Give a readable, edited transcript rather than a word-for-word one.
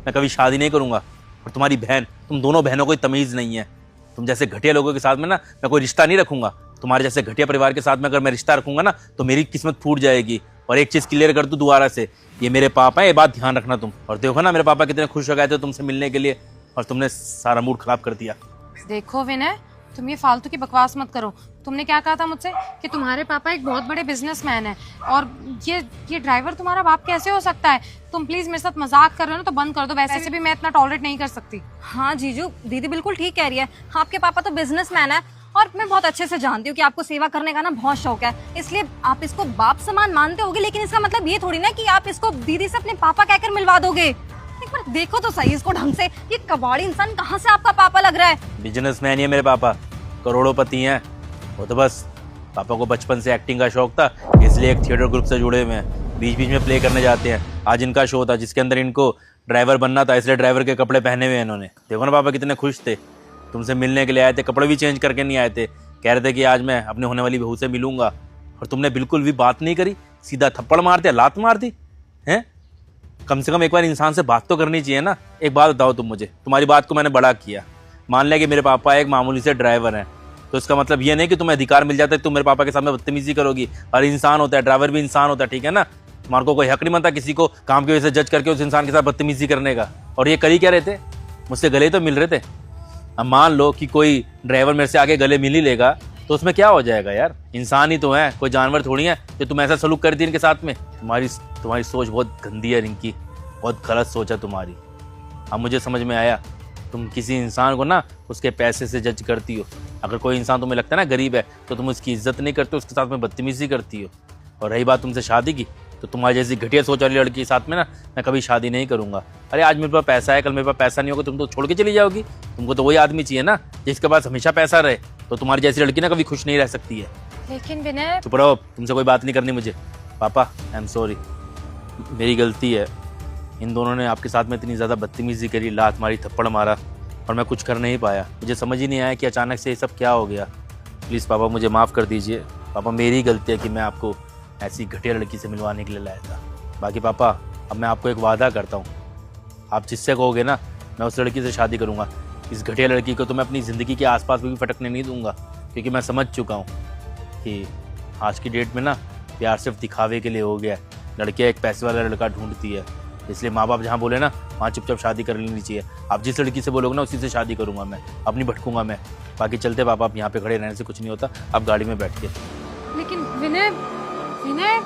मैं कभी शादी नहीं करूंगा। और तुम्हारी बहन, तुम दोनों बहनों को तमीज़ नहीं है। तुम जैसे घटिया लोगों के साथ में ना मैं कोई रिश्ता नहीं रखूंगा। तुम्हारे जैसे घटिया परिवार के साथ में अगर मैं रिश्ता रखूंगा ना तो मेरी किस्मत फूट जाएगी। और एक चीज़ क्लियर कर दूं दोबारा से, ये मेरे पापा है, ये बात ध्यान रखना तुम। और देखो ना मेरे पापा कितने खुश हो गए थे तुमसे मिलने के लिए, और तुमने सारा मूड खराब कर दिया। देखो विनय, तुम ये फालतू की बकवास मत करो। तुमने क्या कहा था मुझसे कि तुम्हारे पापा एक बहुत बड़े बिजनेसमैन है, और ये ड्राइवर तुम्हारा बाप कैसे हो सकता है? तुम प्लीज मेरे साथ मजाक कर रहे हो ना तो बंद कर दो। वैसे भी मैं इतना टॉलरेट नहीं कर सकती। हाँ जीजू, दीदी बिल्कुल ठीक कह रही है। आपके पापा तो बिजनेसमैन है, और मैं बहुत अच्छे से जानती हूँ कि आपको सेवा करने का ना बहुत शौक है, इसलिए आप इसको बाप समान मानते होगे। लेकिन इसका मतलब ये थोड़ी ना कि आप इसको दीदी से अपने पापा कहकर मिलवा दोगे। एक बार देखो तो सही इसको ढंग से, ये कबाड़ी इंसान कहाँ से आपका पापा लग रहा है? बिजनेसमैन ही है मेरे पापा, करोड़ोंपति हैं। वो तो बस पापा को बचपन से एक्टिंग का शौक था, इसलिए एक थिएटर ग्रुप से जुड़े हुए हैं, बीच बीच में प्ले करने जाते हैं। आज इनका शो था जिसके अंदर इनको ड्राइवर बनना था, इसलिए ड्राइवर के कपड़े पहने हुए हैं इन्होंने। देखो ना पापा कितने खुश थे, तुमसे मिलने के लिए आए थे, कपड़े भी चेंज करके नहीं आए थे। कह रहे थे कि आज मैं अपने होने वाली बहू से मिलूंगा, और तुमने बिल्कुल भी बात नहीं करी, सीधा थप्पड़ मार दिया, लात मार दी है। कम से कम एक बार इंसान से बात तो करनी चाहिए ना। एक बात बताओ तुम मुझे, तुम्हारी बात को मैंने बड़ा किया, मान लिया कि मेरे पापा एक मामूली से ड्राइवर हैं, तो इसका मतलब ये नहीं कि तुम्हें अधिकार मिल जाता है तुम मेरे पापा के सामने बदतमीजी करोगी। हर इंसान होता है, ड्राइवर भी इंसान होता है, ठीक है ना। तुम्हारे को कोई हक नहीं बनता किसी को काम की वजह से जज करके उस इंसान के साथ बदतमीजी करने का। और ये कर ही क्या रहे थे, मुझसे गले तो मिल रहे थे। अब मान लो कि कोई ड्राइवर मेरे से आगे गले मिल ही लेगा तो उसमें क्या हो जाएगा यार, इंसान ही तो है, कोई जानवर थोड़ी है कि तुम ऐसा सलूक करती है इनके साथ में। तुम्हारी सोच बहुत गंदी है रिंकी, बहुत गलत सोच है तुम्हारी। अब मुझे समझ में आया, तुम किसी इंसान को ना उसके पैसे से जज करती हो। अगर कोई इंसान तुम्हें लगता है ना गरीब है तो तुम उसकी इज्जत नहीं करते, उसके साथ में बदतमीजी करती हो। और रही बात तुमसे शादी की, तो तुम्हारी जैसी घटिया सोच वाली लड़की के साथ में ना मैं कभी शादी नहीं करूंगा। अरे आज मेरे पास पैसा है, कल मेरे पास पैसा नहीं होगा, तुम तो छोड़ के चली जाओगी। तुमको तो वही आदमी चाहिए ना जिसके पास हमेशा पैसा रहे, तो तुम्हारी जैसी लड़की ना कभी खुश नहीं रह सकती है। लेकिन विनय, चुप रहो, तुमसे कोई बात नहीं करनी मुझे। पापा आई एम सॉरी, मेरी गलती है। इन दोनों ने आपके साथ में इतनी ज़्यादा बदतमीजी करी, लात मारी, थप्पड़ मारा, और मैं कुछ कर नहीं पाया। मुझे समझ ही नहीं आया कि अचानक से ये सब क्या हो गया। प्लीज़ पापा मुझे माफ़ कर दीजिए। पापा मेरी ही गलती है कि मैं आपको ऐसी घटिया लड़की से मिलवाने के लिए लाया था। बाकी पापा अब मैं आपको एक वादा करता हूँ, आप जिससे कहोगे ना मैं उस लड़की से शादी करूँगा। इस घटिया लड़की को तो मैं अपनी ज़िंदगी के आसपास भी फटकने नहीं दूंगा, क्योंकि मैं समझ चुका हूँ कि आज की डेट में ना प्यार सिर्फ दिखावे के लिए हो गया है। लड़कियाँ एक पैसे वाला लड़का ढूंढती है, इसलिए माँ बाप जहाँ बोले ना वहाँ चुपचाप शादी कर लेनी चाहिए। आप जिस लड़की से बोलोगे ना उसी से शादी करूँगा मैं, अपनी भटकूंगा मैं। बाकी चलते पापा, आप यहाँ पे खड़े रहने से कुछ नहीं होता, आप गाड़ी में बैठ के। लेकिन विनय, विनय